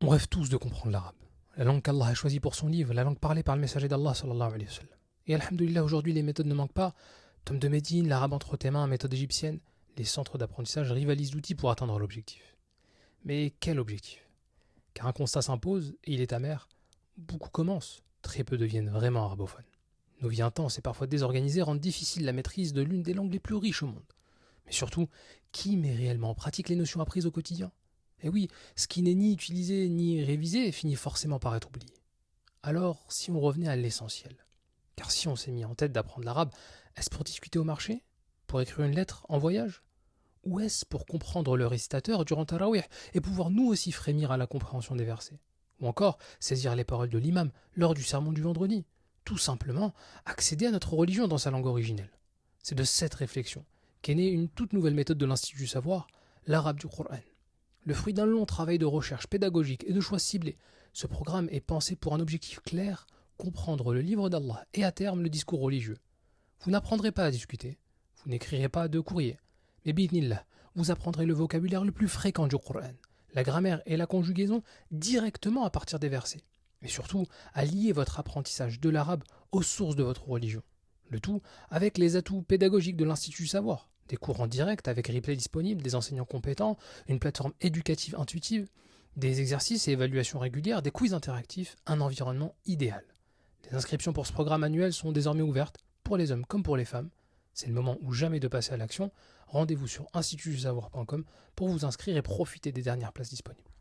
On rêve tous de comprendre l'arabe, la langue qu'Allah a choisie pour son livre, la langue parlée par le messager d'Allah sallallahu alayhi wa sallam. Et alhamdoulilah, aujourd'hui les méthodes ne manquent pas. Tom de Médine, l'arabe entre tes mains, méthode égyptienne, les centres d'apprentissage rivalisent d'outils pour atteindre l'objectif. Mais quel objectif? Car un constat s'impose, et il est amer, beaucoup commencent, très peu deviennent vraiment arabophones. Nos vies intenses et parfois désorganisées rendent difficile la maîtrise de l'une des langues les plus riches au monde. Mais surtout, qui met réellement en pratique les notions apprises au quotidien? Et oui, ce qui n'est ni utilisé ni révisé finit forcément par être oublié. Alors, si on revenait à l'essentiel, car si on s'est mis en tête d'apprendre l'arabe, est-ce pour discuter au marché? Pour écrire une lettre en voyage? Ou est-ce pour comprendre le récitateur durant Tarawih et pouvoir nous aussi frémir à la compréhension des versets? Ou encore saisir les paroles de l'imam lors du sermon du vendredi? Tout simplement accéder à notre religion dans sa langue originelle. C'est de cette réflexion qu'est née une toute nouvelle méthode de l'Institut du Savoir, l'arabe du Coran. Le fruit d'un long travail de recherche pédagogique et de choix ciblés, ce programme est pensé pour un objectif clair, comprendre le livre d'Allah et à terme le discours religieux. Vous n'apprendrez pas à discuter, vous n'écrirez pas de courrier, mais bidnillah, vous apprendrez le vocabulaire le plus fréquent du Coran, la grammaire et la conjugaison directement à partir des versets, et surtout à lier votre apprentissage de l'arabe aux sources de votre religion. Le tout avec les atouts pédagogiques de l'Institut du Savoir, des cours en direct avec replay disponibles, des enseignants compétents, une plateforme éducative intuitive, des exercices et évaluations régulières, des quiz interactifs, un environnement idéal. Les inscriptions pour ce programme annuel sont désormais ouvertes, pour les hommes comme pour les femmes. C'est le moment ou jamais de passer à l'action. Rendez-vous sur institutdusavoir.com pour vous inscrire et profiter des dernières places disponibles.